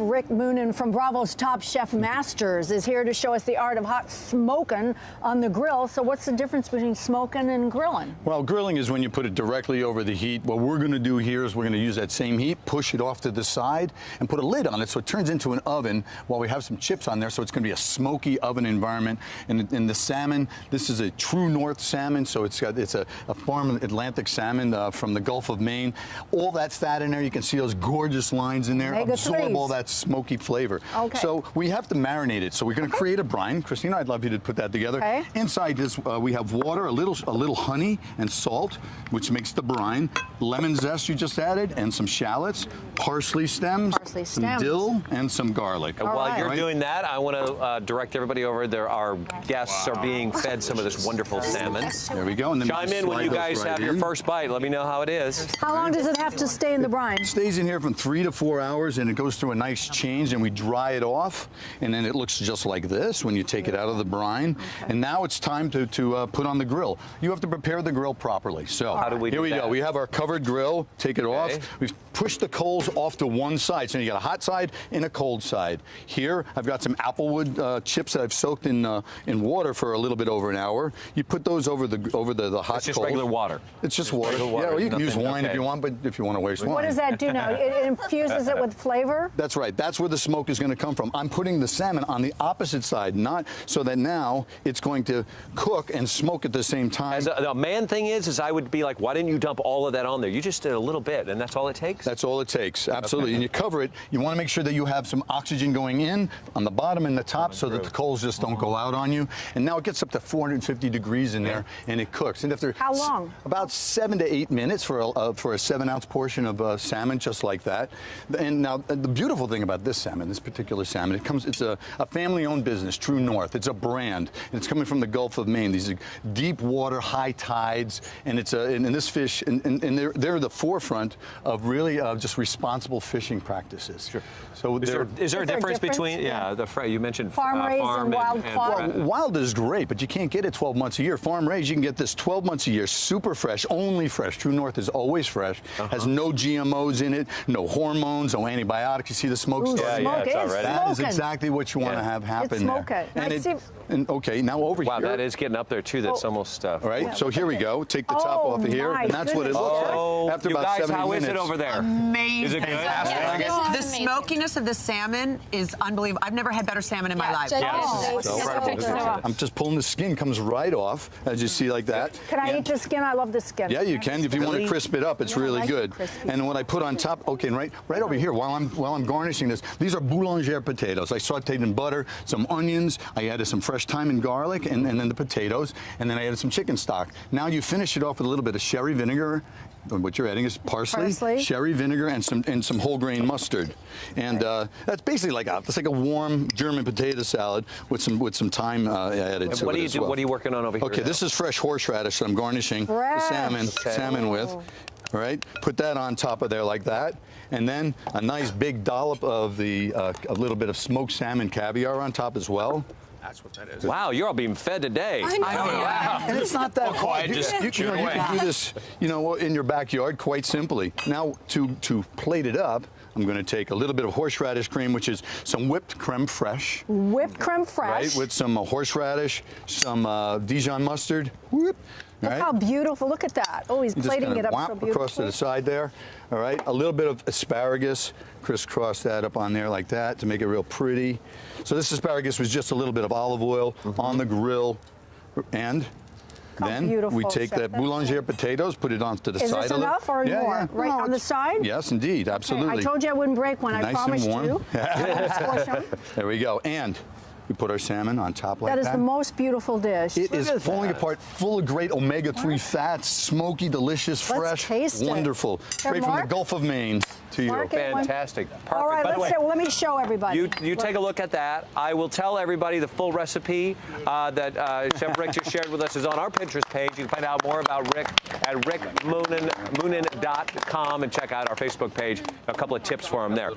Rick Moonen from Bravo's Top Chef Masters is here to show us the art of hot smoking on the grill. So what's the difference between smoking and grilling? Well, grilling is when you put it directly over the heat. What we're going to do here is we're going to use that same heat, push it off to the side, and put a lid on it so it turns into an oven while we have some chips on there. So it's going to be a smoky oven environment. And in the salmon, this is a true North salmon, so it's a farm Atlantic salmon from the Gulf of Maine. All that fat in there, you can see those gorgeous lines in there, absorb all that smoky flavor. Okay. So we have to marinate it. So we're going to create a brine. Christina, I'd love you to put that together. Okay. Inside this, we have water, a little honey and salt, which makes the brine. Lemon zest you just added, and some shallots, parsley stems, some dill, and some garlic. While you're doing that, I want to direct everybody over there. Our guests are being fed some of this wonderful salmon. There we go. And then chime in when you guys have your first bite. Let me know how it is. How long does it have to stay in the brine? It stays in here from 3 to 4 hours, and it goes through a nice change, and we dry it off, and then it looks just like this when you take it out of the brine. And now it's time to put on the grill. You have to prepare the grill properly. So how do we do here we that? go. We have our covered grill. Take it off. We've pushed the coals off to one side, so you got a hot side and a cold side. Here I've got some applewood chips that I've soaked in water for a little bit over an hour. You put those over the hot coals. It's just regular water. It's just water. Yeah, well, you can use wine if you want, but if you want to waste wine. What does that do now? It infuses it with flavor? That's right. That's where the smoke is going to come from. I'm putting the salmon on the opposite side, not so that now it's going to cook and smoke at the same time. As the man thing is I would be like, why didn't you dump all of that on there? You just did a little bit, and that's all it takes? That's all it takes, absolutely. And you cover it. You want to make sure that you have some oxygen going in on the bottom and the top so that the coals just don't go out on you. And now it gets up to 450 degrees in there, and it cooks. And after how long? About 7 to 8 minutes for a 7-ounce portion of salmon, just like that. And now the beautiful thing about this salmon, this particular salmon, it's a family-owned business, True North. It's a brand, and it's coming from the Gulf of Maine. These are deep water, high tides, and this fish, and they're the forefront of really just responsible fishing practices. Sure. So is there a difference between you mentioned farm raised and wild caught? Well, wild is great, but you can't get it 12 months a year. Farm raised, you can get this 12 months a year, super fresh, only fresh. True North is always fresh, has no GMOs in it, no hormones, no antibiotics. You see the smoke starting? Yeah, it's already. That is exactly what you want to have happen there. And okay, now over here. Wow, that is getting up there too. That's almost all right, so here we go. Take the top off of here, and that's what it looks like. After about 70 minutes. How is it over there? Amazing. Is it good? Yeah. The smokiness of the salmon is unbelievable. I've never had better salmon in my life. I'm just pulling the skin, comes right off, as you see, like that. Can I eat the skin? I love the skin. Yeah, you can. If you want to crisp it up, it's really good. And what I put on top, okay, and right over here, while I'm garnishing this, these are boulangère potatoes. I sauteed in butter, some onions, I added some fresh thyme and garlic, and then the potatoes, and then I added some chicken stock. Now you finish it off with a little bit of sherry vinegar. What you're adding is parsley, sherry vinegar, and some whole grain mustard, and that's basically like a warm German potato salad with some thyme added to it as well. What are you working on over here? Okay, this is fresh horseradish that I'm garnishing the salmon with. All right, put that on top of there like that, and then a nice big dollop of a little bit of smoked salmon caviar on top as well. That's what that is. Wow, you're all being fed today. I know. Wow. And it's not that hard. You can do this, in your backyard quite simply. Now, to plate it up, I'm going to take a little bit of horseradish cream, which is some whipped creme fraiche. Whipped creme fraiche. Right, with some horseradish, some Dijon mustard. Whoop. Look how beautiful. Look at that. Oh, he's plating it up so beautifully. Across to the side there. All right. A little bit of asparagus. Crisscross that up on there like that to make it real pretty. So this asparagus was just a little bit of olive oil on the grill. And then we take that boulangère potatoes, put it onto the side. Is this enough or more? Yeah. Right on the side? Yes, indeed. Absolutely. Okay. I told you I wouldn't break one. I promised you. There we go. And we put our salmon on top like that. That is the most beautiful dish. It is falling apart, full of great omega-3 fats, smoky, delicious, fresh, wonderful. Straight from the Gulf of Maine to you. Fantastic. Perfect. All right, let me show everybody. You take a look at that. I will tell everybody the full recipe that Chef Rick just shared with us is on our Pinterest page. You can find out more about Rick at rickmoonen.com and check out our Facebook page. A couple of tips for him there.